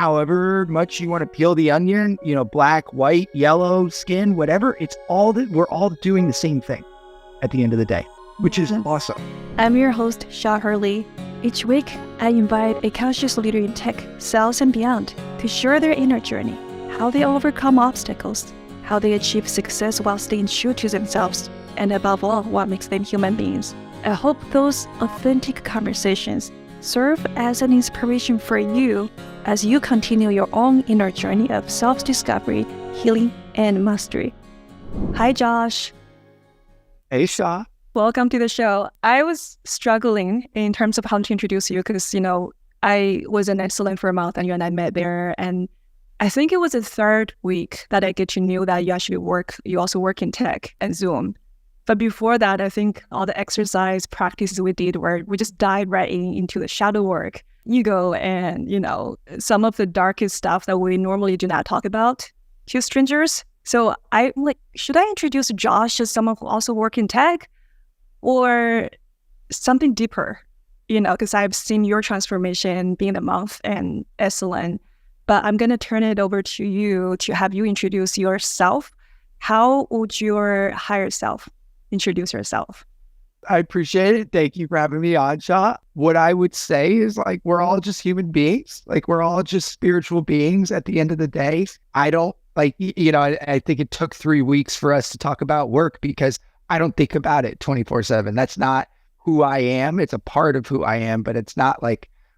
however much you want to peel the onion, black, white, yellow, skin, whatever, it's all that we're all doing the same thing at the end of the day, which is awesome. I'm your host, Sha Hurley. Each week, I invite a conscious leader in tech, sales, and beyond to share their inner journey, how they overcome obstacles, how they achieve success while staying true to themselves, and above all, what makes them human beings. I hope those authentic conversations serve as an inspiration for you as you continue your own inner journey of self-discovery, healing, and mastery. Hi, Josh. Hey, Sha. Welcome to the show. I was struggling in terms of how to introduce you because, I was in Excellent for a month and you and I met there. And I think it was the third week that I get to know that you also work in tech and Zoom. But before that, I think all the exercise practices we did were we just dive right into the shadow work, ego, and, some of the darkest stuff that we normally do not talk about to strangers. So I'm like, should I introduce Josh as someone who also works in tech or something deeper? Because I've seen your transformation being a month and excellent, but I'm going to turn it over to you to have you introduce yourself. How would your higher self introduce yourself? I appreciate it. Thank you for having me on, Sha. What I would say is we're all just human beings. We're all just spiritual beings at the end of the day. I don't I think it took 3 weeks for us to talk about work because I don't think about it 24/7. That's not who I am. It's a part of who I am, but it's not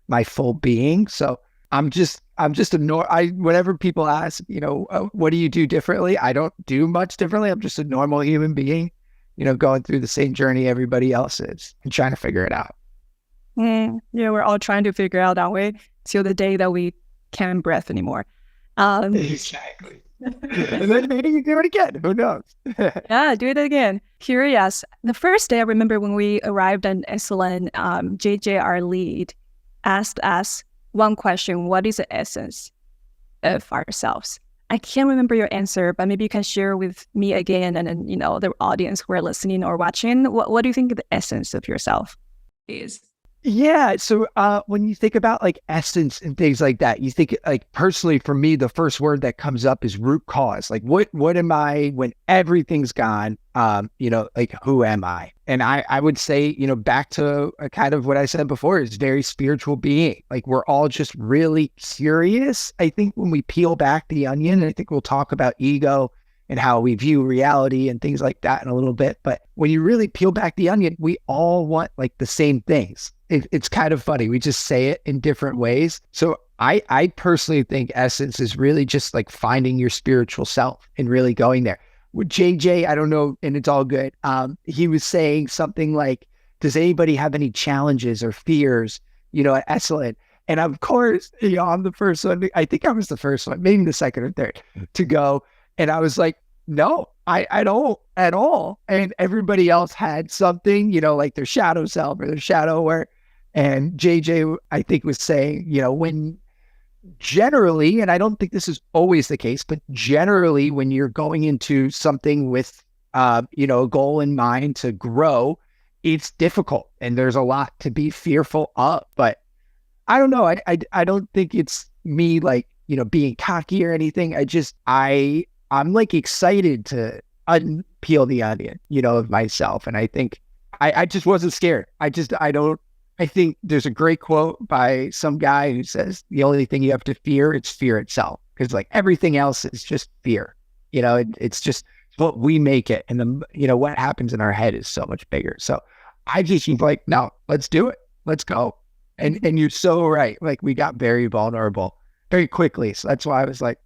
my full being. So I'm just whenever people ask, what do you do differently? I don't do much differently. I'm just a normal human being, going through the same journey everybody else is and trying to figure it out. Yeah, we're all trying to figure out our way till the day that we can't breathe anymore. Exactly. And then maybe you do it again. Who knows? Yeah, do it again. Curious. The first day I remember when we arrived at Excellent, JJ, our lead, asked us one question: what is the essence of ourselves? I can't remember your answer, but maybe you can share with me again and then, the audience who are listening or watching. What do you think the essence of yourself is? Yeah. So when you think about essence and things like that, you think personally for me, the first word that comes up is root cause. What am I when everything's gone? Who am I? And I would say, back to kind of what I said before, is very spiritual being. We're all just really curious. I think when we peel back the onion, and I think we'll talk about ego and how we view reality and things like that in a little bit. But when you really peel back the onion, we all want the same things. It's kind of funny. We just say it in different ways. So I personally think essence is really just finding your spiritual self and really going there. With JJ, I don't know, and it's all good. He was saying something like, does anybody have any challenges or fears, at Excellent? And of course, I'm the first one. I think I was the first one, maybe the second or third to go. And I was like, no, I don't at all. And everybody else had something, their shadow self or their shadow work. And JJ, I think, was saying, when generally, and I don't think this is always the case, but generally when you're going into something with, a goal in mind to grow, it's difficult and there's a lot to be fearful of. But I don't know. I don't think it's me being cocky or anything. I'm excited to unpeel the onion, of myself. And I think I just wasn't scared. I think there's a great quote by some guy who says the only thing you have to fear is fear itself. Because everything else is just fear. It's just what we make it. And then, what happens in our head is so much bigger. So I just was like, no, let's do it. Let's go. And you're so right. We got very vulnerable very quickly. So that's why I was like,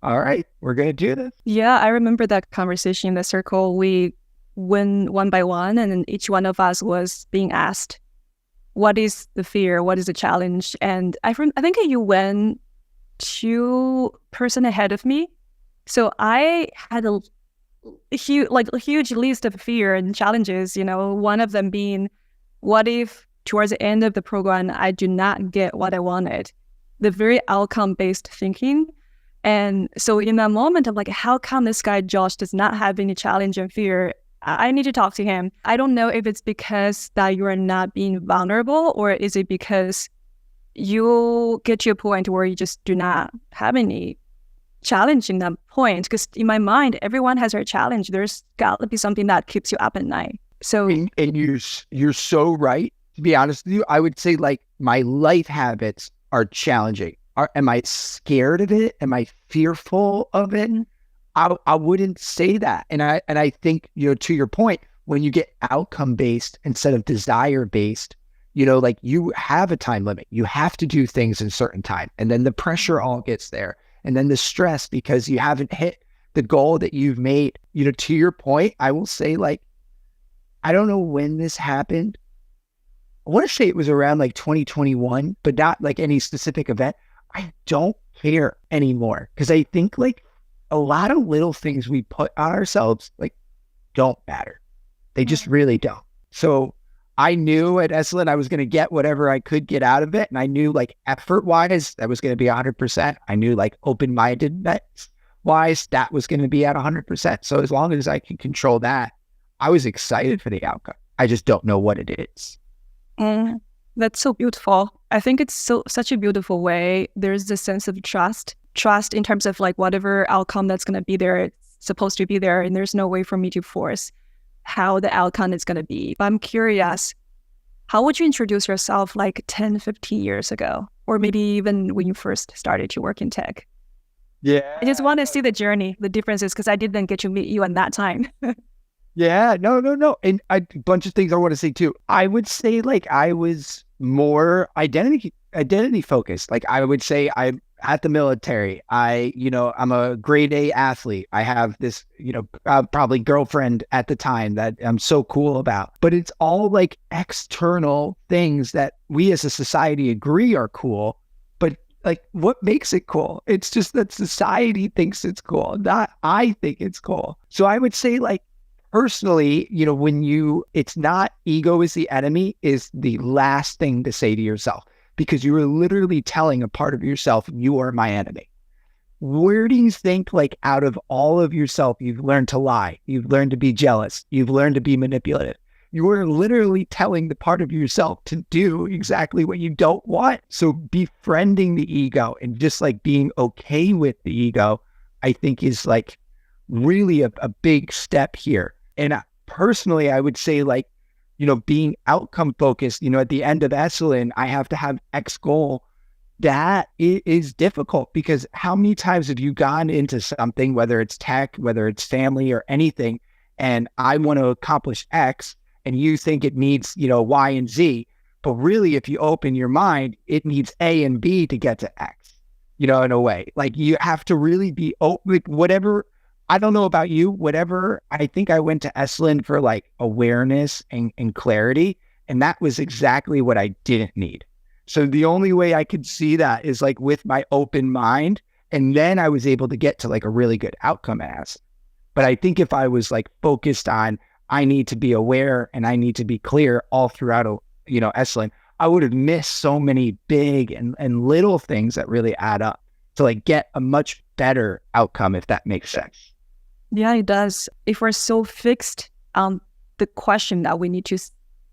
all right, we're going to do this. Yeah, I remember that conversation in the circle. We went one by one, and then each one of us was being asked, what is the fear? What is the challenge? And I think you went 2% ahead of me. So I had a huge list of fear and challenges, one of them being, what if towards the end of the program, I do not get what I wanted? The very outcome-based thinking. And so in that moment, I'm like, how come this guy, Josh, does not have any challenge and fear? I need to talk to him. I don't know if it's because that you are not being vulnerable, or is it because you get to a point where you just do not have any challenge in that point. Because in my mind, everyone has their challenge. There's got to be something that keeps you up at night. So, and you're so right. To be honest with you, I would say like my life habits are challenging. Am I scared of it? Am I fearful of it? I wouldn't say that. And I think, to your point, when you get outcome based instead of desire based, like you have a time limit. You have to do things in certain time. And then the pressure all gets there. And then the stress because you haven't hit the goal that you've made. To your point, I will say like, I don't know when this happened. I want to say it was around like 2021, but not like any specific event. I don't care anymore because I think like a lot of little things we put on ourselves like don't matter. They just really don't. So I knew at Esalen I was going to get whatever I could get out of it. And I knew like effort wise, that was going to be 100%. I knew like open-mindedness wise, that was going to be at 100%. So as long as I can control that, I was excited for the outcome. I just don't know what it is. That's so beautiful. I think it's such a beautiful way. There's this sense of trust in terms of like whatever outcome that's going to be there, it's supposed to be there. And there's no way for me to force how the outcome is going to be. But I'm curious, how would you introduce yourself like 10, 15 years ago? Or maybe even when you first started to work in tech? Yeah. I just want to see the journey, the differences, because I didn't get to meet you at that time. Yeah, no. And a bunch of things I want to say too. I would say like I was more identity focused. Like I would say I'm at the military. I'm a grade A athlete. I have this, probably girlfriend at the time that I'm so cool about. But it's all like external things that we as a society agree are cool. But like what makes it cool? It's just that society thinks it's cool, not I think it's cool. So I would say like, personally, it's not ego is the enemy is the last thing to say to yourself, because you are literally telling a part of yourself, you are my enemy. Where do you think like out of all of yourself, you've learned to lie, you've learned to be jealous, you've learned to be manipulative? You are literally telling the part of yourself to do exactly what you don't want. So befriending the ego and just like being okay with the ego, I think is like really a big step here. And personally, I would say like, being outcome focused, at the end of Esalen, I have to have X goal. That is difficult because how many times have you gone into something, whether it's tech, whether it's family or anything, and I want to accomplish X and you think it needs, Y and Z, but really if you open your mind, it needs A and B to get to X, in a way. Like you have to really be open, whatever. I don't know about you, whatever. I think I went to Esalen for like awareness and clarity. And that was exactly what I didn't need. So the only way I could see that is like with my open mind. And then I was able to get to like a really good outcome as. But I think if I was like focused on, I need to be aware and I need to be clear all throughout, Esalen, I would have missed so many big and little things that really add up to like get a much better outcome, if that makes sense. Yeah, it does. If we're so fixed on the question that we need to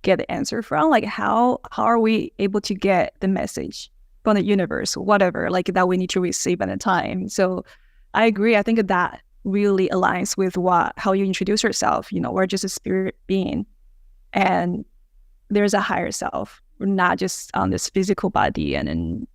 get the answer from, like how are we able to get the message from the universe, whatever, like that we need to receive at a time? So I agree. I think that really aligns with how you introduce yourself. We're just a spirit being and there's a higher self. We're not just on this physical body and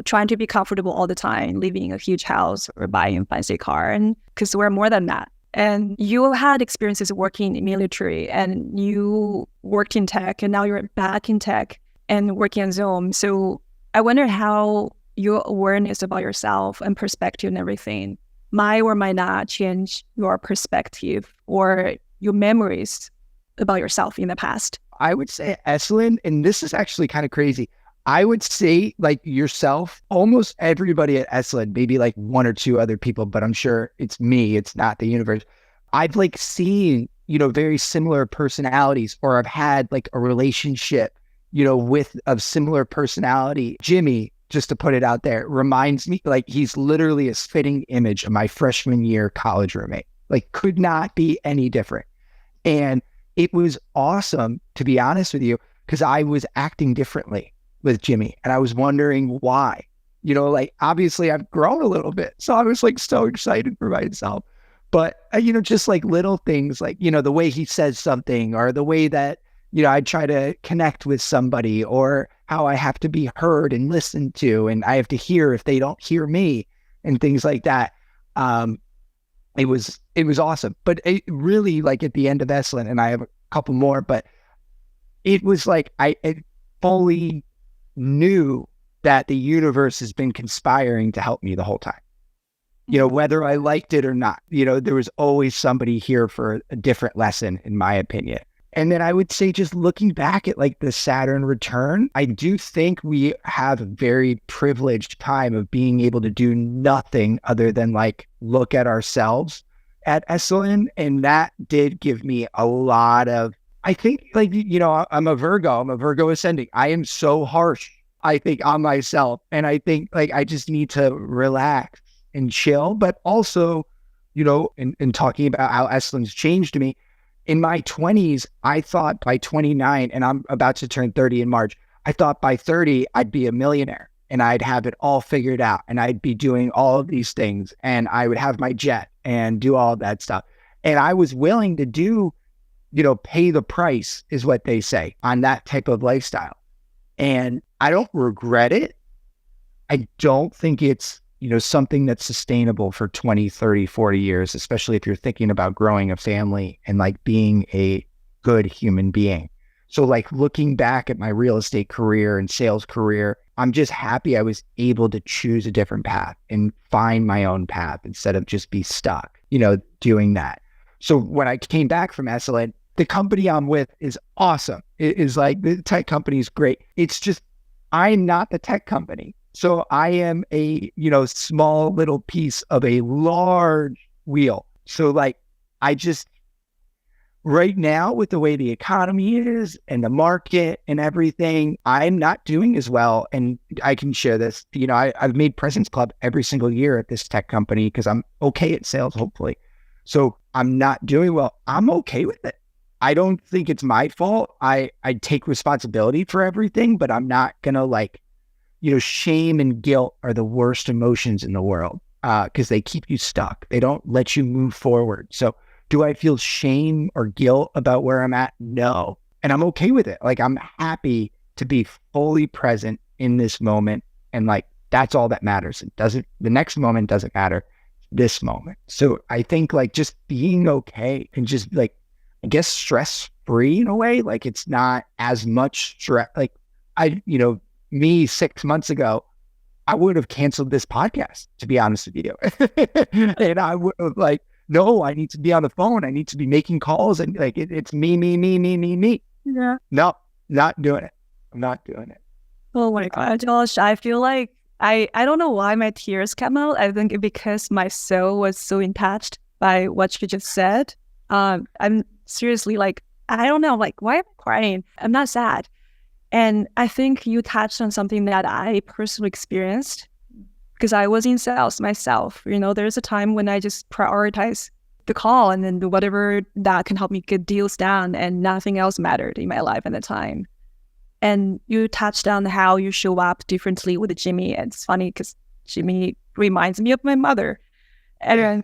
trying to be comfortable all the time, living in a huge house or buying a fancy car, and because we're more than that. And you had experiences working in military and you worked in tech and now you're back in tech and working on Zoom. So I wonder how your awareness about yourself and perspective and everything might or might not change your perspective or your memories about yourself in the past. I would say Esalen, and this is actually kind of crazy. I would say like yourself, almost everybody at Esalen, maybe like one or two other people, but I'm sure it's me, it's not the universe. I've like seen, very similar personalities, or I've had like a relationship, of similar personality. Jimmy, just to put it out there, reminds me like he's literally a spitting image of my freshman year college roommate, like could not be any different. And it was awesome, to be honest with you, because I was acting differently. with Jimmy. And I was wondering why. Like obviously I've grown a little bit. So I was like so excited for myself. But, just like little things like, the way he says something or the way that, I try to connect with somebody or how I have to be heard and listened to and I have to hear if they don't hear me and things like that. It was awesome. But it really like at the end of Esalen, and I have a couple more, but it was like I fully knew that the universe has been conspiring to help me the whole time. Whether I liked it or not, there was always somebody here for a different lesson, in my opinion. And then I would say just looking back at like the Saturn return, I do think we have a very privileged time of being able to do nothing other than like look at ourselves at Esalen. And that did give me a lot of, I think like, I'm a Virgo ascending. I am so harsh, I think, on myself. And I think like I just need to relax and chill, but also, in talking about how Esalen's changed me, in my 20s, I thought by 29, and I'm about to turn 30 in March, I thought by 30, I'd be a millionaire and I'd have it all figured out and I'd be doing all of these things and I would have my jet and do all of that stuff. And I was willing to do, pay the price is what they say on that type of lifestyle. And I don't regret it. I don't think it's, something that's sustainable for 20, 30, 40 years, especially if you're thinking about growing a family and like being a good human being. So like looking back at my real estate career and sales career, I'm just happy I was able to choose a different path and find my own path instead of just be stuck, doing that. So when I came back from Esalen, the company I'm with is awesome. It is like the tech company is great. It's just, I'm not the tech company. So I am a, small little piece of a large wheel. So like, I just, right now with the way the economy is and the market and everything, I'm not doing as well. And I can share this, I've made President's Club every single year at this tech company because I'm okay at sales, hopefully. So I'm not doing well. I'm okay with it. I don't think it's my fault. I take responsibility for everything, but I'm not going to like, shame and guilt are the worst emotions in the world because they keep you stuck. They don't let you move forward. So do I feel shame or guilt about where I'm at? No. And I'm okay with it. Like I'm happy to be fully present in this moment. And like, that's all that matters. The next moment doesn't matter. This moment. So I think like just being okay and just like, I guess stress free in a way, like it's not as much stress. Like me 6 months ago, I would have canceled this podcast, to be honest with you. And I would have like, no, I need to be on the phone. I need to be making calls and like, it's me. Yeah. No, not doing it. I'm not doing it. Oh my God, Josh, I feel like I don't know why my tears came out. I think because my soul was so touched by what you just said. I'm seriously like, I don't know, like, why am I crying? I'm not sad. And I think you touched on something that I personally experienced because I was in sales myself. There's a time when I just prioritize the call and then do whatever that can help me get deals done and nothing else mattered in my life at the time. And you touched on how you show up differently with Jimmy. And it's funny because Jimmy reminds me of my mother. And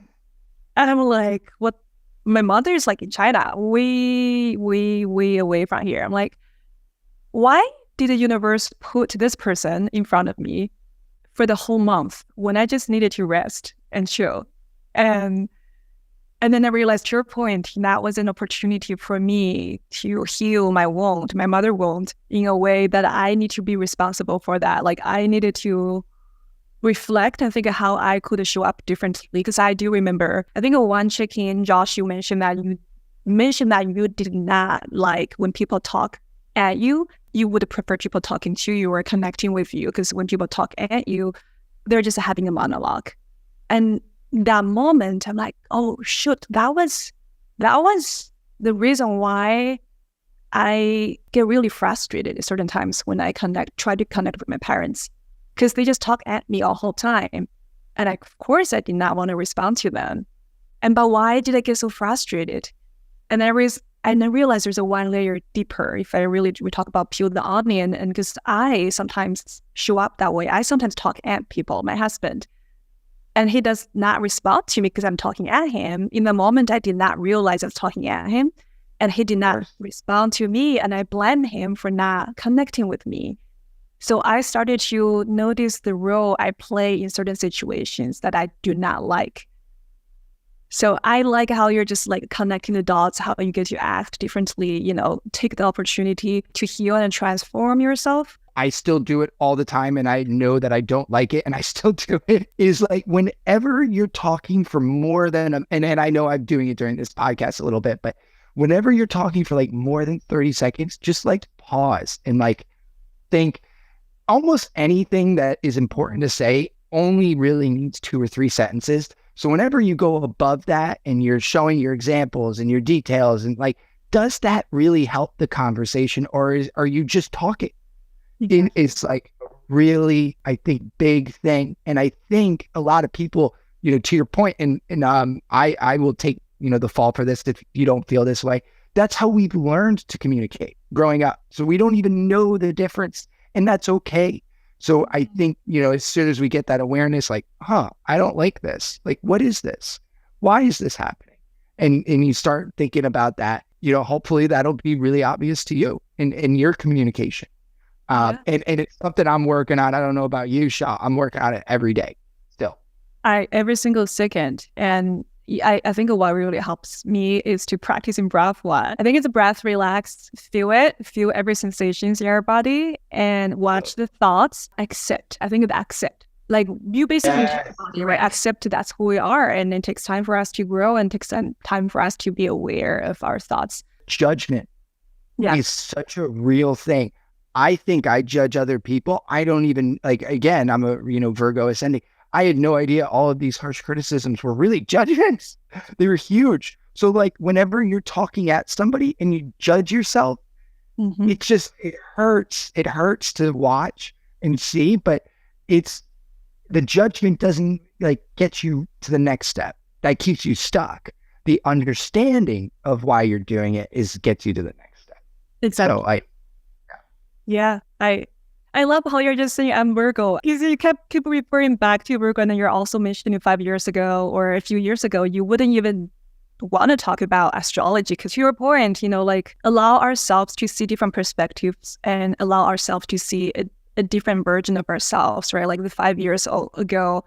I'm like, what? My mother is like in China, way away from here. I'm like, why did the universe put this person in front of me for the whole month when I just needed to rest and chill? And then I realized, to your point, that was an opportunity for me to heal my wound, my mother wound, in a way that I need to be responsible for that. Like I needed to reflect and think of how I could show up differently. Because I do remember, I think one check-in, Josh, you mentioned that you did not like when people talk at you. You would prefer people talking to you or connecting with you, because when people talk at you, they're just having a monologue. And that moment, I'm like, oh shoot, that was the reason why I get really frustrated at certain times when I try to connect with my parents, because they just talk at me all whole time. And of course I did not want to respond to them. But why did I get so frustrated? And I then realized there's a one layer deeper if we talk about peel the onion. And because I sometimes show up that way, I sometimes talk at people, my husband, and he does not respond to me because I'm talking at him. In the moment, I did not realize I was talking at him, and he did not respond to me, and I blame him for not connecting with me. So I started to notice the role I play in certain situations that I do not like. So I like how you're just like connecting the dots, how you get to act differently, take the opportunity to heal and transform yourself. I still do it all the time, and I know that I don't like it, and I still do it, is like whenever you're talking for more than, and I know I'm doing it during this podcast a little bit, but whenever you're talking for like more than 30 seconds, just like pause and like think. Almost anything that is important to say only really needs 2 or 3 sentences. So whenever you go above that and you're showing your examples and your details and like, does that really help the conversation, or are you just talking? It's like a really, I think, big thing. And I think a lot of people, to your point, and I will take, the fall for this if you don't feel this way. That's how we've learned to communicate growing up. So we don't even know the difference, and that's okay. So I think, as soon as we get that awareness, like, I don't like this. Like, what is this? Why is this happening? And you start thinking about that, hopefully that'll be really obvious to you in your communication. And it's something I'm working on. I don't know about you, Sha. I'm working on it every day still. Every single second. And I think what really helps me is to practice in breath one. I think it's a breath, relax, feel every sensations in your body, and watch the thoughts, accept. I think it's accept. Like you basically, right? Accept that's who we are. And it takes time for us to grow, and takes time for us to be aware of our thoughts. Judgment is such a real thing. I think I judge other people. I don't even, like, again, I'm a, Virgo ascending. I had no idea all of these harsh criticisms were really judgments. They were huge. So like whenever you're talking at somebody and you judge yourself, it hurts. It hurts to watch and see, but the judgment doesn't like get you to the next step. That keeps you stuck. The understanding of why you're doing it gets you to the next step. Exactly. So I love how you're just saying I'm Virgo, because you keep referring back to Virgo, and then you're also mentioning 5 years ago or a few years ago, you wouldn't even want to talk about astrology, because to your point, like allow ourselves to see different perspectives and allow ourselves to see a different version of ourselves, right? Like the 5 years ago,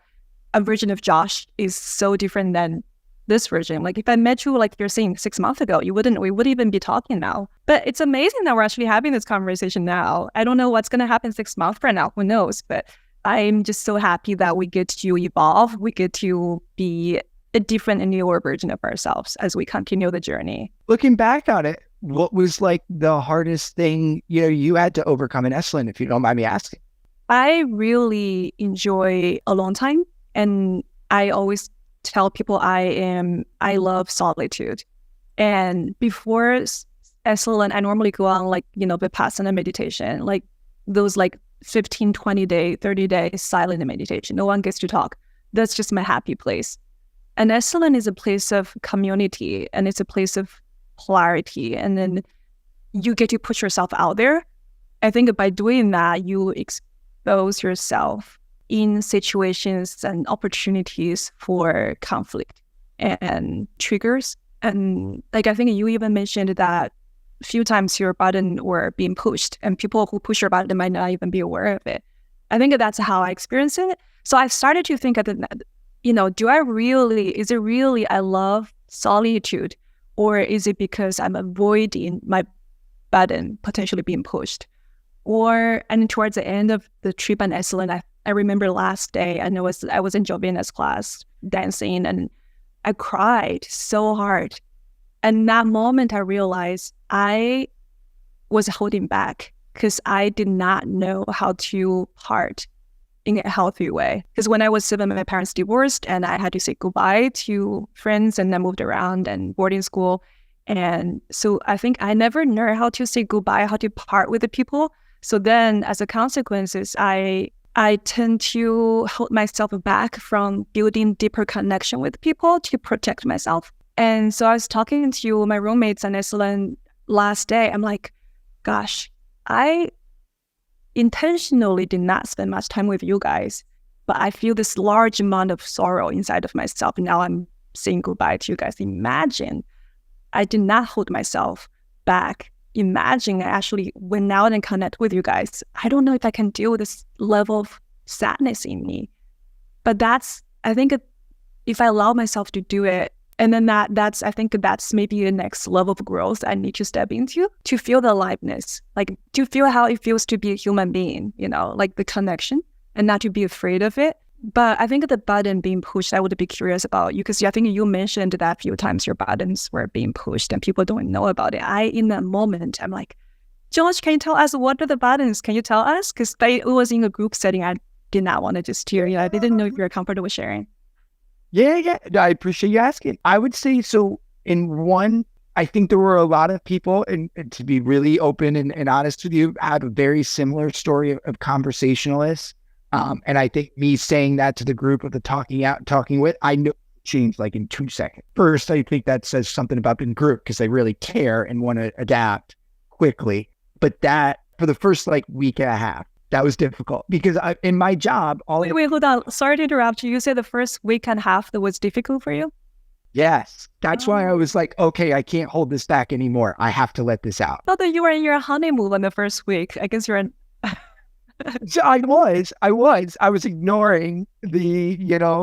a version of Josh is so different than this version. Like if I met you, like you're saying 6 months ago, we wouldn't even be talking now. But it's amazing that we're actually having this conversation now. I don't know what's going to happen 6 months from now. Who knows? But I'm just so happy that we get to evolve. We get to be a different and newer version of ourselves as we continue the journey. Looking back on it, what was like the hardest thing, you had to overcome in Esalen, if you don't mind me asking? I really enjoy alone time. And I always tell people I love solitude. And before Esalen, I normally go on like, Vipassana meditation, like those like 15, 20 day, 30 day silent meditation. No one gets to talk. That's just my happy place. And Esalen is a place of community, and it's a place of polarity. And then you get to put yourself out there. I think by doing that, you expose yourself in situations and opportunities for conflict and triggers. And like, I think you even mentioned that a few times your button were being pushed, and people who push your button might not even be aware of it. I think that's how I experienced it. So I started to think is it really I love solitude, or is it because I'm avoiding my button potentially being pushed? And towards the end of the trip on Esalen, I remember last day, I was in Jovina's class dancing, and I cried so hard. And that moment I realized I was holding back because I did not know how to part in a healthy way. Because when I was 7, my parents divorced, and I had to say goodbye to friends, and I moved around and boarding school. And so I think I never learned how to say goodbye, how to part with the people. So then as a consequence, I tend to hold myself back from building deeper connection with people to protect myself. And so I was talking to my roommates in Iceland last day. I'm like, gosh, I intentionally did not spend much time with you guys, but I feel this large amount of sorrow inside of myself. Now I'm saying goodbye to you guys. Imagine I did not hold myself back. Imagine I actually went out and connect with you guys. I don't know if I can deal with this level of sadness in me. But I think if I allow myself to do it, and then I think that's maybe the next level of growth I need to step into, to feel the aliveness, like to feel how it feels to be a human being, like the connection, and not to be afraid of it. But I think the button being pushed, I would be curious about you, because I think you mentioned that a few times your buttons were being pushed and people don't know about it. In that moment, I'm like, Josh, can you tell us what are the buttons? Can you tell us? Because it was in a group setting. I did not want to just hear. I didn't know if you were comfortable sharing. Yeah. I appreciate you asking. I would say so. I think there were a lot of people, and to be really open and honest with you, had a very similar story of conversationalists. And I think me saying that to the group of the talking with, I know it changed like in 2 seconds. First, I think that says something about the group because they really care and want to adapt quickly. But that for the first like week and a half, that was difficult because in my job, Wait, hold on. Sorry to interrupt you. You said the first week and a half that was difficult for you? Yes. That's why I was like, okay, I can't hold this back anymore. I have to let this out. I thought that you were in your honeymoon on the first week. I guess you're in... So I was ignoring the,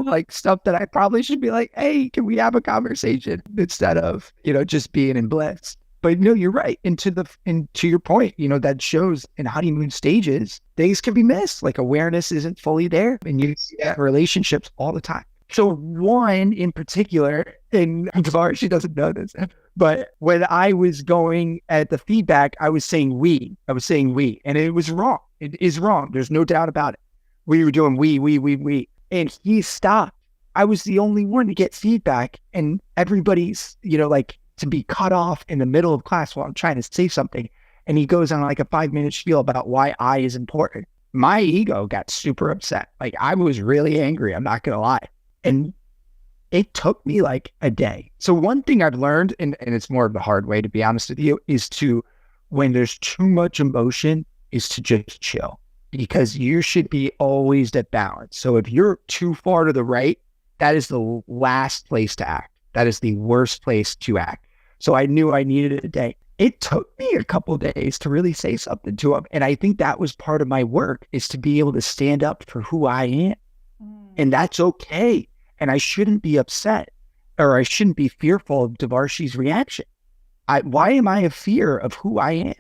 like stuff that I probably should be like, hey, can we have a conversation instead of, just being in bliss. But no, you're right. And to your point, that shows in honeymoon stages, things can be missed. Like awareness isn't fully there, and you see that in relationships all the time. So one in particular, and she doesn't know this, but when I was going at the feedback, I was saying we, and it was wrong. It is wrong. There's no doubt about it. We were doing we, and he stopped. I was the only one to get feedback, and everybody's, like, to be cut off in the middle of class while I'm trying to say something. And he goes on like a 5-minute spiel about why I is important. My ego got super upset. Like I was really angry. I'm not going to lie. And it took me like a day. So one thing I've learned, and it's more of the hard way, to be honest with you, is when there's too much emotion, is to just chill, because you should be always at balance. So if you're too far to the right, that is the last place to act. That is the worst place to act. So I knew I needed a day. It took me a couple of days to really say something to him. And I think that was part of my work, is to be able to stand up for who I am. And that's okay. And I shouldn't be upset, or I shouldn't be fearful of Devarshi's reaction. Why am I a fear of who I am?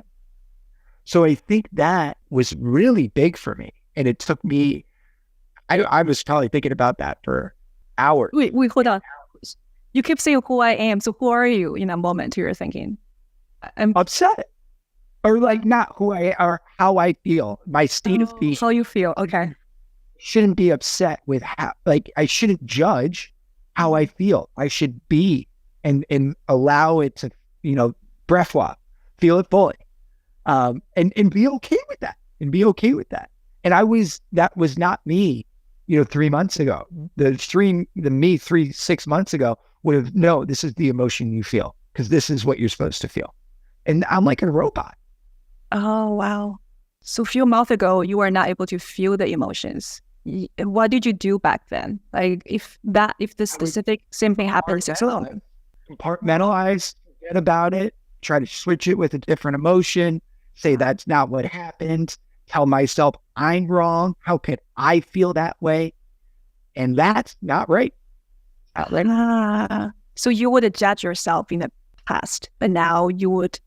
So I think that was really big for me. And it took me, I was probably thinking about that for hours. Wait, hold on. You keep saying who I am. So who are you in that moment you're thinking? I'm upset. Or like not who I or how I feel. My state of being. How you feel. Okay. Shouldn't be upset with how, like, I shouldn't judge how I feel. I should be and allow it to, breath walk, feel it fully. And be okay with that. And that was not me, 3 months ago. The me 6 months ago would have, no, this is the emotion you feel, because this is what you're supposed to feel. And I'm like a robot. Oh, wow. So a few months ago, you were not able to feel the emotions. What did you do back then? Like if the specific same thing happens. Compartmentalize, forget about it, try to switch it with a different emotion, say that's not what happened, tell myself I'm wrong. How could I feel that way? And that's not right. So you would judge yourself in the past, but now you would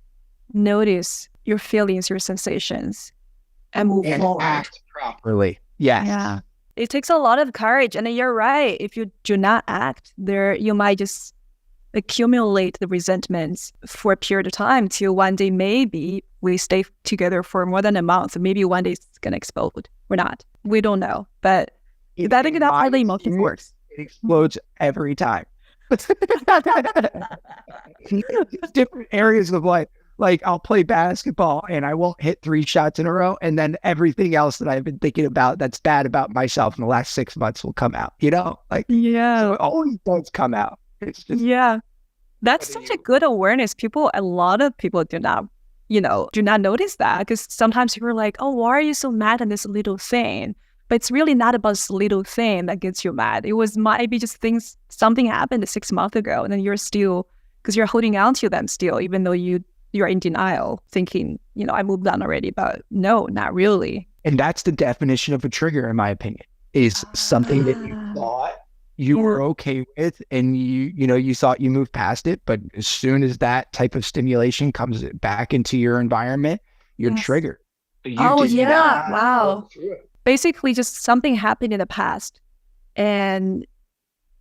notice your feelings, your sensations, and move forward. Act properly. Yes. Yeah. It takes a lot of courage. And you're right. If you do not act there, you might just accumulate the resentments for a period of time till one day maybe we stay together for more than a month. Maybe one day it's going to explode. We're not. We don't know. But I think that's how the emotion works. It explodes every time. Different areas of life. Like I'll play basketball and I won't hit 3 shots in a row. And then everything else that I've been thinking about that's bad about myself in the last 6 months will come out, Yeah. So it always does come out. It's just, yeah. That's such a good awareness. A lot of people do not, do not notice that, because sometimes you're like, oh, why are you so mad at this little thing? But it's really not about this little thing that gets you mad. It might be just something happened 6 months ago, and then you're still, because you're holding on to them still, even though you're in denial, thinking, I moved on already, but no, not really. And that's the definition of a trigger, in my opinion, is something that you thought you were okay with, and you thought you moved past it, but as soon as that type of stimulation comes back into your environment, you're triggered. Wow. Basically, just something happened in the past, and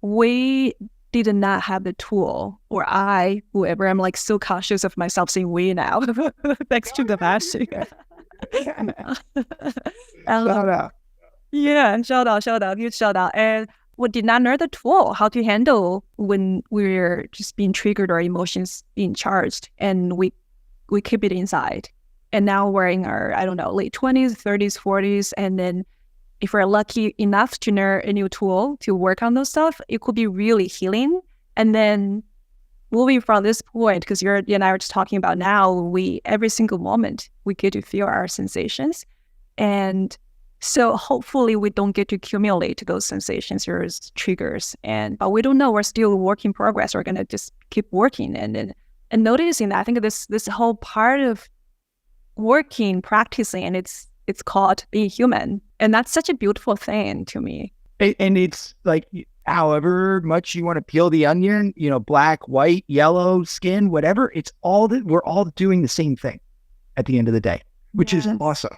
we did not have the tool, or whoever, I'm like so cautious of myself saying we now, thanks to the past. Shout out. Yeah, shout out, huge shout out. And we did not know the tool, how to handle when we're just being triggered or emotions being charged, and we keep it inside. And now we're in our, I don't know, late 20s, 30s, 40s. And then if we're lucky enough to learn a new tool to work on those stuff, it could be really healing. And then moving from this point, because you and I were just talking about now, every single moment, we get to feel our sensations. And so hopefully we don't get to accumulate those sensations or triggers. But we don't know, we're still a work in progress. We're going to just keep working and noticing that. I think this whole part of working, practicing, and it's called being human. And that's such a beautiful thing to me. And it's like, however much you want to peel the onion, black, white, yellow, skin, whatever, it's all that we're all doing the same thing at the end of the day, which is awesome,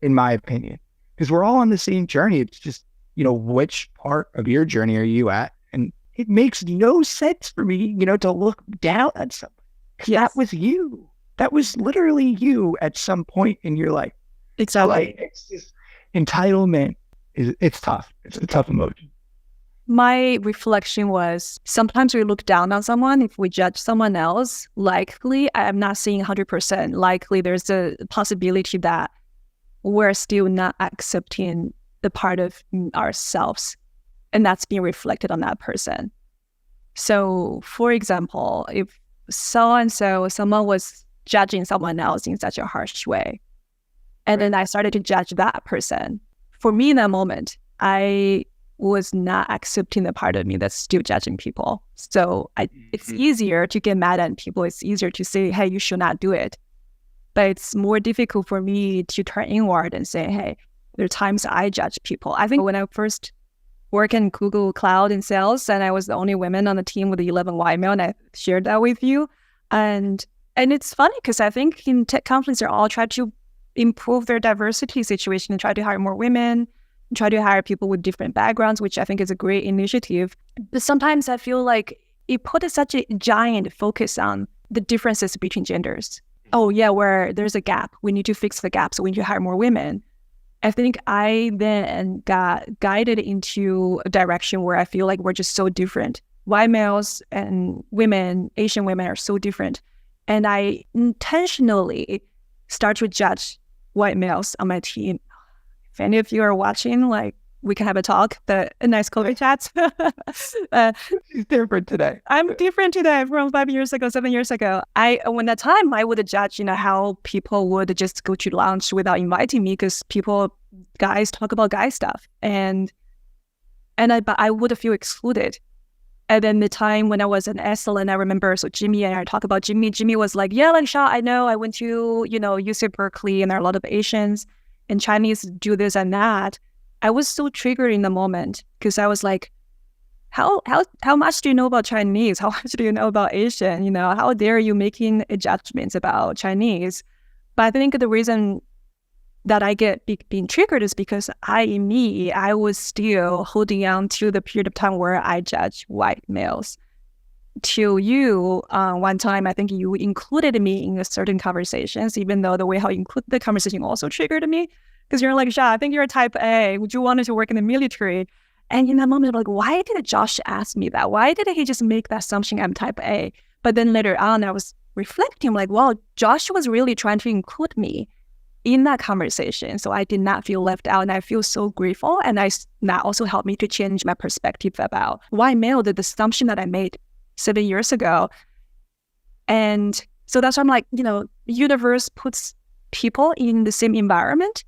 in my opinion, because we're all on the same journey. It's just, which part of your journey are you at? And it makes no sense for me, to look down at somebody. That was you. That was literally you at some point in your life. Exactly. Like, it's just entitlement. It's tough. It's a tough emotion. My reflection was, sometimes we look down on someone. If we judge someone else, likely, I'm not saying 100%, likely there's a possibility that we're still not accepting the part of ourselves, and that's being reflected on that person. So, for example, if someone was judging someone else in such a harsh way, and then I started to judge that person, for me in that moment, I was not accepting the part of me that's still judging people. So it's easier to get mad at people. It's easier to say, hey, you should not do it. But it's more difficult for me to turn inward and say, hey, there are times I judge people. I think when I first worked in Google Cloud in sales, and I was the only woman on the team with the 11 white male, and I shared that with you. And it's funny because I think in tech companies, they're all trying to improve their diversity situation and try to hire more women, and try to hire people with different backgrounds, which I think is a great initiative. But sometimes I feel like it put such a giant focus on the differences between genders. Oh yeah, where there's a gap, we need to fix the gap, so we need to hire more women. I think I then got guided into a direction where I feel like we're just so different. White males and women, Asian women are so different. And I intentionally start to judge white males on my team. If any of you are watching, like, we can have a talk, a nice coffee chat. She's different today. I'm different today from 5 years ago, 7 years ago. When that time, I would judge, how people would just go to lunch without inviting me because guys talk about guy stuff. But I would feel excluded. And then the time when I was in Esalen, I remember, so Jimmy and I talk about Jimmy. Jimmy was like, yeah, like, Sha, I know, I went to, UC Berkeley, and there are a lot of Asians and Chinese do this and that. I was so triggered in the moment because I was like, how much do you know about Chinese? How much do you know about Asian? How dare you making judgments about Chinese? But I think the reason that I get being triggered is because I was still holding on to the period of time where I judge white males. To you, one time, I think you included me in certain conversations, even though the way how you include the conversation also triggered me. Because you're like, Sha, I think you're a type A. Would you want to work in the military? And in that moment, I'm like, why did Josh ask me that? Why did he just make that assumption I'm type A? But then later on, I was reflecting, like, wow, Josh was really trying to include me in that conversation. So I did not feel left out, and I feel so grateful. And that also helped me to change my perspective about why male, the assumption that I made 7 years ago. And so that's why I'm like, universe puts people in the same environment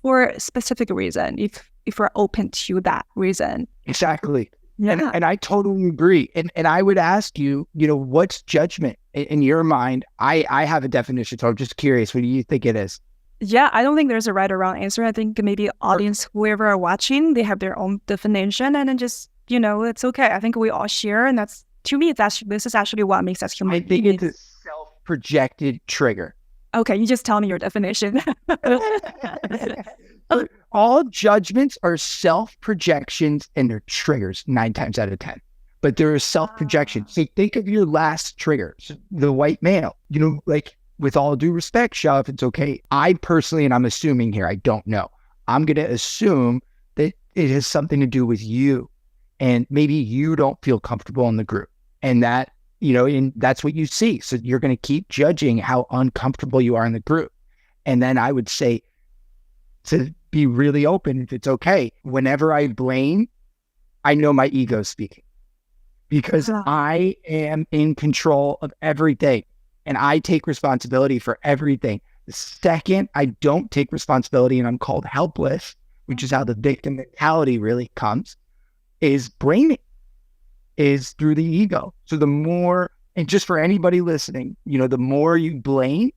for a specific reason, if we're open to that reason. Exactly. Yeah. And I totally agree. And I would ask you, what's judgment in your mind? I have a definition, so I'm just curious. What do you think it is? Yeah, I don't think there's a right or wrong answer. I think maybe audience, whoever are watching, they have their own definition, and then just, it's okay. I think we all share, and that's, to me, this is actually what makes us human. I think it's a self-projected trigger. Okay, you just tell me your definition. All judgments are self-projections, and they're triggers 9 times out of 10. But there are self-projections. So think of your last trigger, the white male. Like, with all due respect, Shaw, if it's okay, I personally, and I'm assuming here, I don't know, I'm going to assume that it has something to do with you. And maybe you don't feel comfortable in the group. And that, and that's what you see. So you're going to keep judging how uncomfortable you are in the group. And then I would say, to be really open, if it's okay, whenever I blame, I know my ego speaking. Because I am in control of everything. And I take responsibility for everything. The second I don't take responsibility and I'm called helpless, which is how the victim mentality really comes, is blaming, is through the ego. So the more, and just for anybody listening, the more you blame,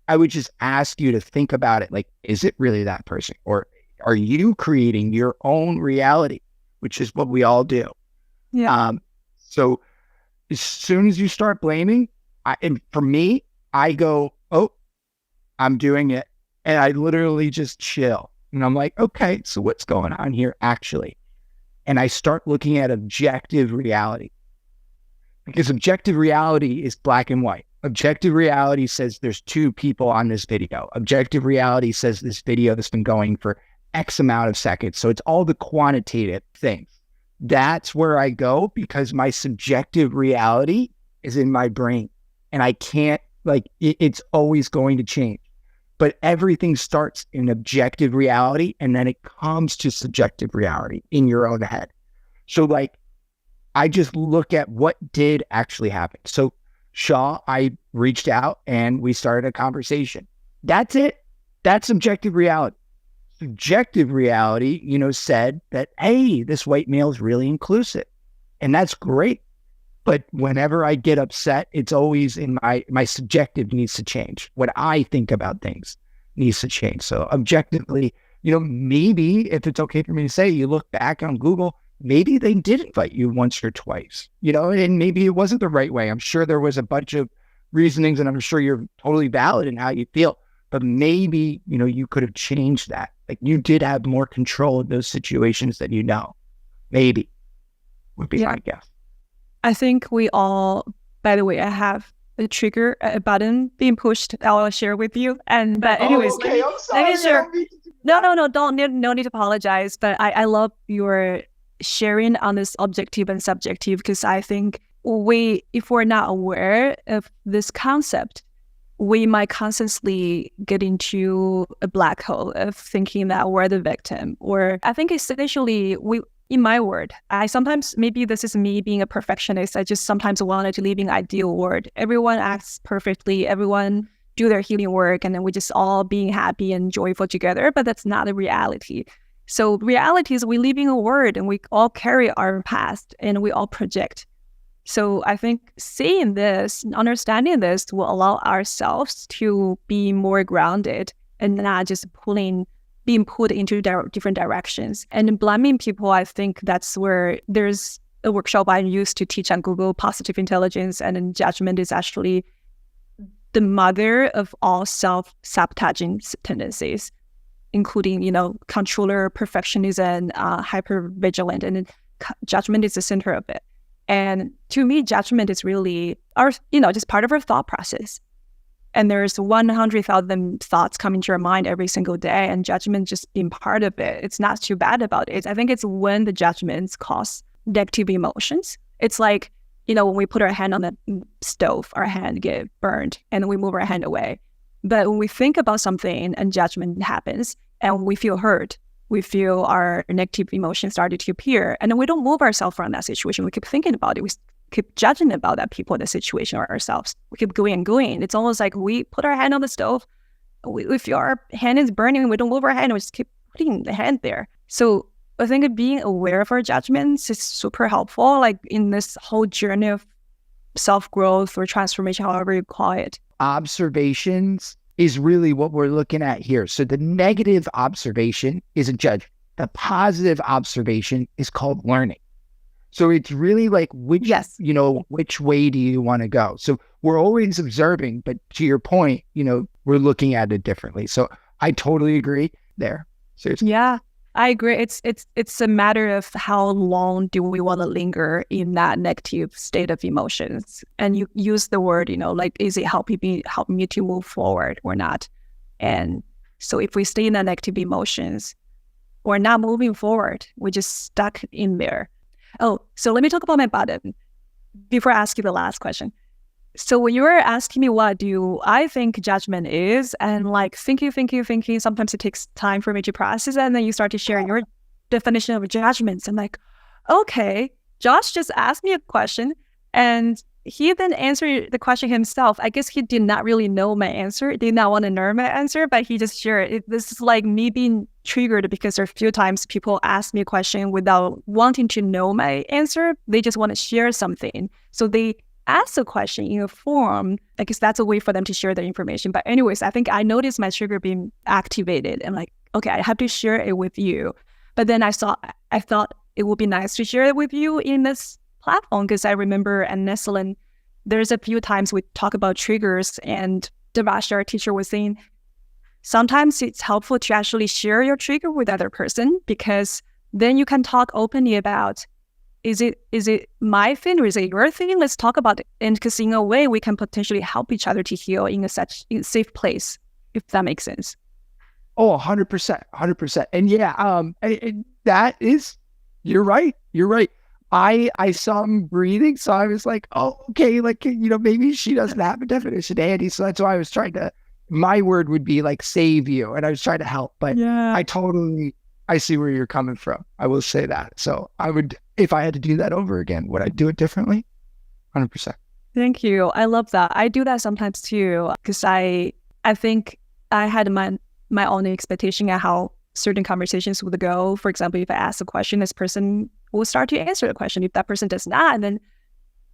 I would just ask you to think about it. Like, is it really that person? Or are you creating your own reality, which is what we all do? Yeah. So as soon as you start blaming, and for me, I go, oh, I'm doing it. And I literally just chill. And I'm like, okay, so what's going on here actually? And I start looking at objective reality. Because objective reality is black and white. Objective reality says there's 2 people on this video. Objective reality says this video has been going for X amount of seconds. So it's all the quantitative things. That's where I go because my subjective reality is in my brain. And I can't, it's always going to change. But everything starts in objective reality, and then it comes to subjective reality in your own head. So, I just look at what did actually happen. So, Shaw, I reached out, and we started a conversation. That's it. That's objective reality. Subjective reality, said that, hey, this white male is really inclusive. And that's great. But whenever I get upset, it's always in my subjective needs to change. What I think about things needs to change. So objectively, maybe if it's okay for me to say, you look back on Google, maybe they did invite you once or twice, and maybe it wasn't the right way. I'm sure there was a bunch of reasonings, and I'm sure you're totally valid in how you feel. But maybe, you could have changed that. Like you did have more control of those situations than maybe would be my guess. I think we all, by the way, I have a trigger, a button being pushed. I'll share with you. But anyways, okay, I'm sorry. let me share. No need to apologize. But I love your sharing on this objective and subjective, because I think if we're not aware of this concept, we might constantly get into a black hole of thinking that we're the victim. Or I think essentially in my word, I sometimes, maybe this is me being a perfectionist, I just sometimes wanted to live in ideal world. Everyone acts perfectly, everyone do their healing work, and then we just all being happy and joyful together, but that's not the reality. So reality is we live in a world and we all carry our past and we all project. So I think seeing this, understanding this will allow ourselves to be more grounded and not just being put into different directions. And in blaming people, I think that's where there's a workshop I used to teach on Google, positive intelligence, and then judgment is actually the mother of all self-sabotaging tendencies, including, controller, perfectionism, hyper-vigilant, and then judgment is the center of it. And to me, judgment is really just part of our thought process. And there's 100,000 thoughts coming to your mind every single day, and judgment just being part of it. It's not too bad about it. I think it's when the judgments cause negative emotions. It's like, when we put our hand on the stove, our hand get burned and we move our hand away. But when we think about something and judgment happens and we feel hurt, we feel our negative emotions started to appear, and then we don't move ourselves from that situation. We keep thinking about it. We keep judging about that people, the situation, or ourselves. We keep going and going. It's almost like we put our hand on the stove. If our hand is burning, we don't move our hand. We just keep putting the hand there. So I think being aware of our judgments is super helpful, like in this whole journey of self-growth or transformation, however you call it. Observations is really what we're looking at here. So the negative observation is a judgment. The positive observation is called learning. So it's really like which way do you want to go? So we're always observing, but to your point, we're looking at it differently. So I totally agree there. Seriously. Yeah, I agree. It's a matter of how long do we want to linger in that negative state of emotions? And you use the word, like, is it helping me to move forward or not? And so if we stay in that negative emotions, we're not moving forward. We're just stuck in there. Oh, so let me talk about my button before I ask you the last question. So when you were asking me what do I think judgment is, and like thinking, sometimes it takes time for me to process it, and then you start to share your definition of judgments. I'm like, okay, Josh just asked me a question, and he then answered the question himself. I guess he did not really know my answer, did not want to know my answer, but he just shared it. This is like me being triggered because there are a few times people ask me a question without wanting to know my answer. They just want to share something. So they ask a question in a form, I guess that's a way for them to share their information. But anyways, I think I noticed my trigger being activated and like, okay, I have to share it with you. But then I thought it would be nice to share it with you in this platform, because I remember at Nestlin, there's a few times we talk about triggers, and Devasha, our teacher, was saying, sometimes it's helpful to actually share your trigger with other person, because then you can talk openly about, is it my thing or is it your thing? Let's talk about it. And because in a way, we can potentially help each other to heal in a safe place, if that makes sense. Oh, 100%, 100%. And yeah, that is, you're right. I saw him breathing, so I was like, oh, okay, like, maybe she doesn't have a definition, Andy. So that's why I was trying to, my word would be like save you. And I was trying to help, but yeah. I see where you're coming from. I will say that. So I would, if I had to do that over again, would I do it differently? 100%. Thank you. I love that. I do that sometimes too, because I think I had my own expectation of how certain conversations would go. For example, if I ask a question, this person will start to answer the question. If that person does not, then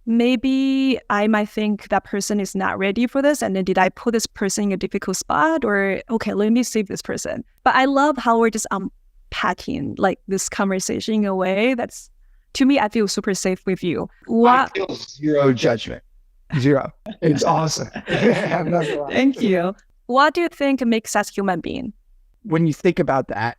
maybe I might think that person is not ready for this. And then did I put this person in a difficult spot? Or, okay, let me save this person. But I love how we're just unpacking like this conversation in a way that's, to me, I feel super safe with you. I feel zero judgment. Zero. It's awesome. Thank you. What do you think makes us human being? When you think about that,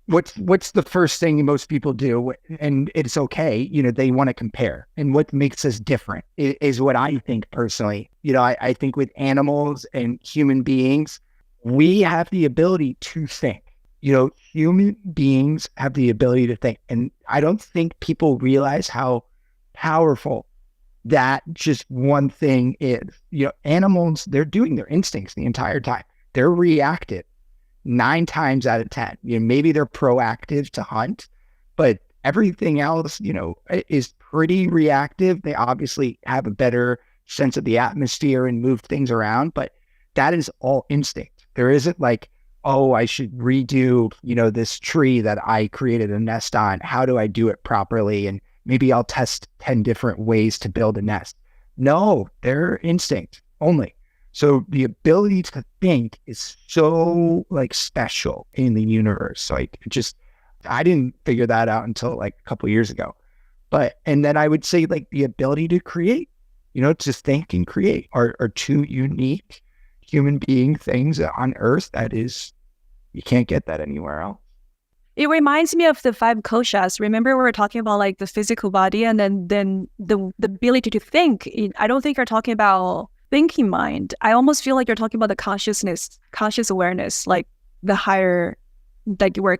what's the first thing most people do? And it's okay, they want to compare. And what makes us different is what I think personally. I think with animals and human beings, we have the ability to think. Human beings have the ability to think. And I don't think people realize how powerful that just one thing is. Animals, they're doing their instincts the entire time. They're reactive 9 times out of 10. Maybe they're proactive to hunt, but everything else, is pretty reactive. They obviously have a better sense of the atmosphere and move things around, but that is all instinct. There isn't like, oh, I should redo, this tree that I created a nest on. How do I do it properly? And maybe I'll test 10 different ways to build a nest. No, they're instinct only. So the ability to think is so like special in the universe. Like I didn't figure that out until like a couple of years ago. And then I would say like the ability to create, to think and create are 2 unique human being things on Earth that is, you can't get that anywhere else. It reminds me of the 5 koshas. Remember we were talking about like the physical body and then the ability to think. I don't think you're talking about thinking mind. I almost feel like you're talking about the conscious awareness, like the higher, like we're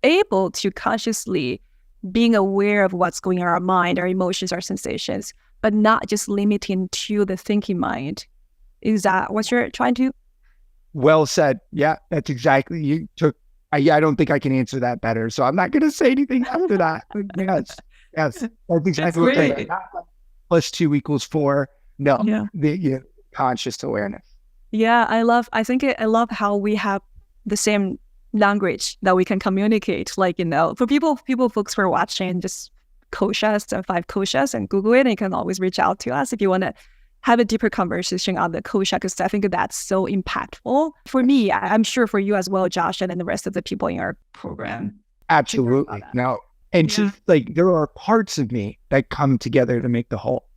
able to consciously being aware of what's going on in our mind, our emotions, our sensations, but not just limiting to the thinking mind. Is that what you're trying to? Well said. Yeah, that's exactly. I don't think I can answer that better. So I'm not going to say anything after that. Yes, Yes, that's That's exactly what I'm saying. great. Not like plus two equals four. No, Yeah. conscious awareness. Yeah, I love how we have the same language that we can communicate. Like, for people folks who are watching, just koshas and five koshas and Google it, and you can always reach out to us if you want to have a deeper conversation on the kosha, because I think that's so impactful for me. I'm sure for you as well, Josh, and then the rest of the people in our program. Absolutely. No, and just like there are parts of me that come together to make the whole.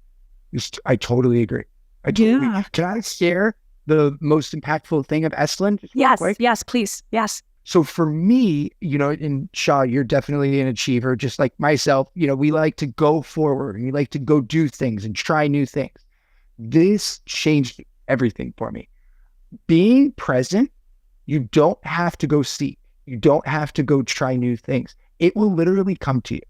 I totally agree. Can I share the most impactful thing of Esalen? Yes, please. Yes. So for me, and Shaw, you're definitely an achiever, just like myself. We like to go forward and we like to go do things and try new things. This changed everything for me. Being present, you don't have to go seek. You don't have to go try new things. It will literally come to you.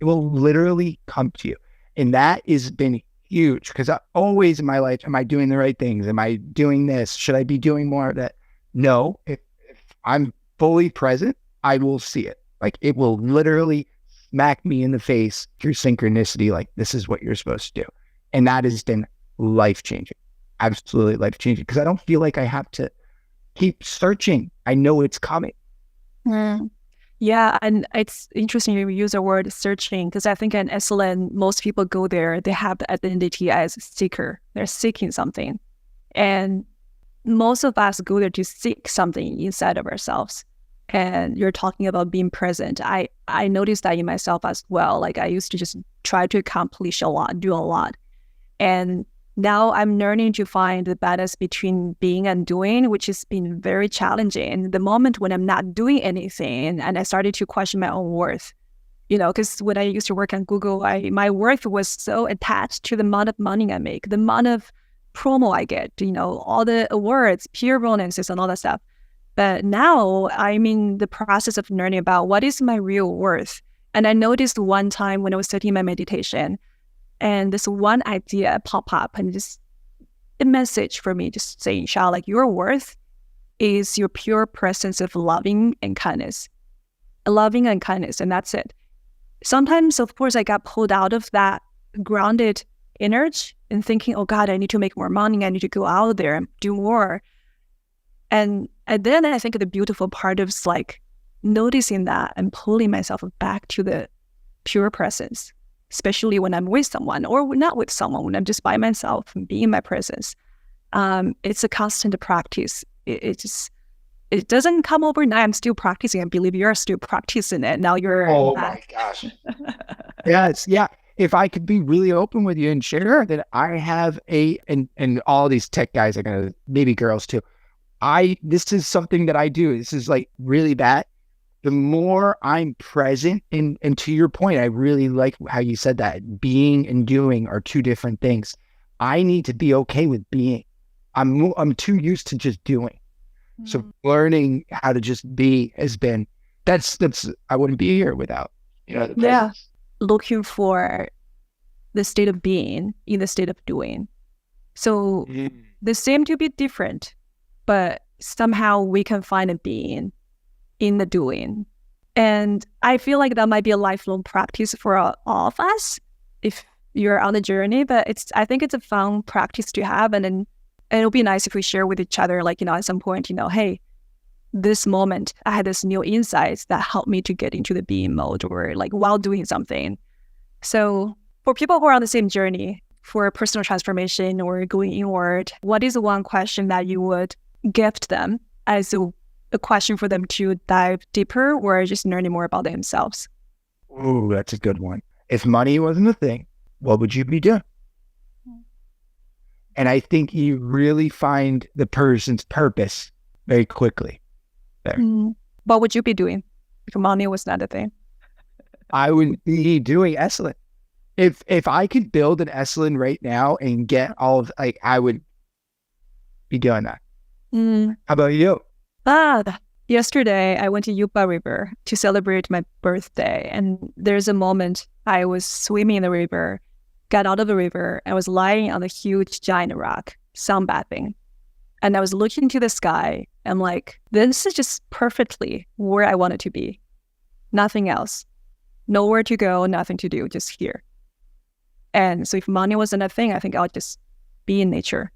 It will literally come to you. And that has been huge, because I always in my life, am I doing the right things? Am I doing this? Should I be doing more of that? No, if I'm fully present, I will see it. Like it will literally smack me in the face through synchronicity. Like this is what you're supposed to do. And that has been life-changing, absolutely life-changing, because I don't feel like I have to keep searching. I know it's coming. Yeah, and it's interesting you use the word searching, because I think in Esalen, most people go there, they have the identity as seeker. They're seeking something. And most of us go there to seek something inside of ourselves. And you're talking about being present. I noticed that in myself as well. Like I used to just try to accomplish a lot, do a lot. And now I'm learning to find the balance between being and doing, which has been very challenging. And the moment when I'm not doing anything and I started to question my own worth, because when I used to work on Google, my worth was so attached to the amount of money I make, the amount of promo I get, all the awards, peer bonuses and all that stuff. But now I'm in the process of learning about what is my real worth. And I noticed one time when I was studying my meditation, and this one idea pop up, and just a message for me, just saying, Sha, like your worth is your pure presence of loving and kindness. And that's it. Sometimes, of course, I got pulled out of that grounded energy and thinking, oh God, I need to make more money. I need to go out there and do more. And then I think the beautiful part is like noticing that and pulling myself back to the pure presence, especially when I'm with someone or not with someone, when I'm just by myself and being in my presence. It's a constant practice. It doesn't come overnight. I'm still practicing. I believe you're still practicing it. Now you're... Oh my gosh. Yes. Yeah. If I could be really open with you and share that I have and all these tech guys are going to, maybe girls too. This is something that I do. This is like really bad. The more I'm present, and to your point, I really like how you said that being and doing are two different things. I need to be okay with being. I'm too used to just doing. So learning how to just be has been, that's I wouldn't be here without, the presence. Looking for the state of being in the state of doing. So they seem to be different, but somehow we can find a being in the doing. And I feel like that might be a lifelong practice for all of us if you're on the journey, but I think it's a fun practice to have. And it'll be nice if we share with each other, like, at some point, hey, this moment, I had this new insights that helped me to get into the being mode, or like while doing something. So for people who are on the same journey for personal transformation or going inward, what is the one question that you would gift them as a question for them to dive deeper or just learning more about themselves? Oh, that's a good one. If money wasn't a thing, what would you be doing? And I think you really find the person's purpose very quickly there. What would you be doing if money was not a thing? I would be doing Esalen. If I could build an Esalen right now and get all of, I would be doing that. How about you? Yesterday I went to Yuba River to celebrate my birthday, and there's a moment I was swimming in the river, got out of the river, and was lying on a huge giant rock, sunbathing. And I was looking to the sky. I'm like, this is just perfectly where I wanted to be. Nothing else. nowhere to go, nothing to do, just here. And so if money wasn't a thing, I think I'll just be in nature.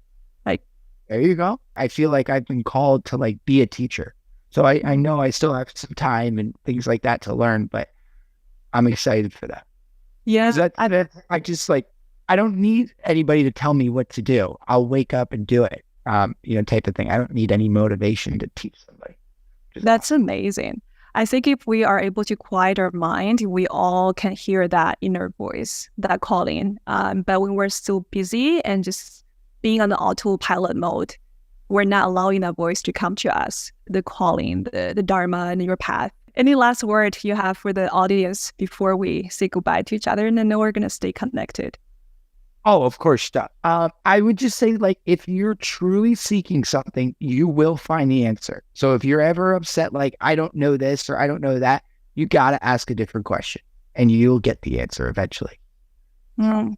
Like, there you go. I feel like I've been called to like be a teacher. So I know I still have some time and things like that to learn, but I'm excited for that. yeah, I just like, I don't need anybody to tell me what to do. I'll wake up and do it, type of thing. I don't need any motivation to teach somebody. that's amazing. I think if we are able to quiet our mind, we all can hear that inner voice, that calling. But when we're still busy and just being on the autopilot mode, we're not allowing that voice to come to us, the calling, the dharma and your path. Any last word you have for the audience before we say goodbye to each other and then we're going to stay connected? Oh, of course. I would just say, like, if you're truly seeking something, you will find the answer. So if you're ever upset, like, I don't know this or I don't know that, you got to ask a different question and you'll get the answer eventually.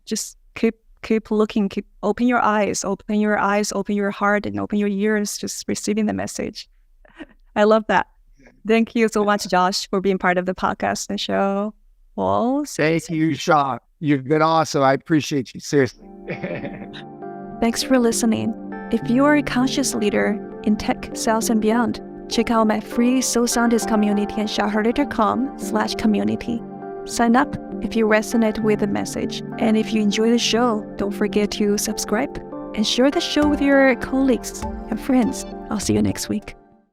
Just keep looking, open your eyes, open your heart, and open your ears, just receiving the message. I love that. Thank you so much, Josh, for being part of the podcast and show. Well, thank you, Sean. You've been awesome. I appreciate you, seriously. Thanks for listening. If you are a conscious leader in tech, sales, and beyond, check out my free Soul Scientist community at shaharda.com/community. Sign up if you resonate with the message. And if you enjoy the show, don't forget to subscribe and share the show with your colleagues and friends. I'll see you next week.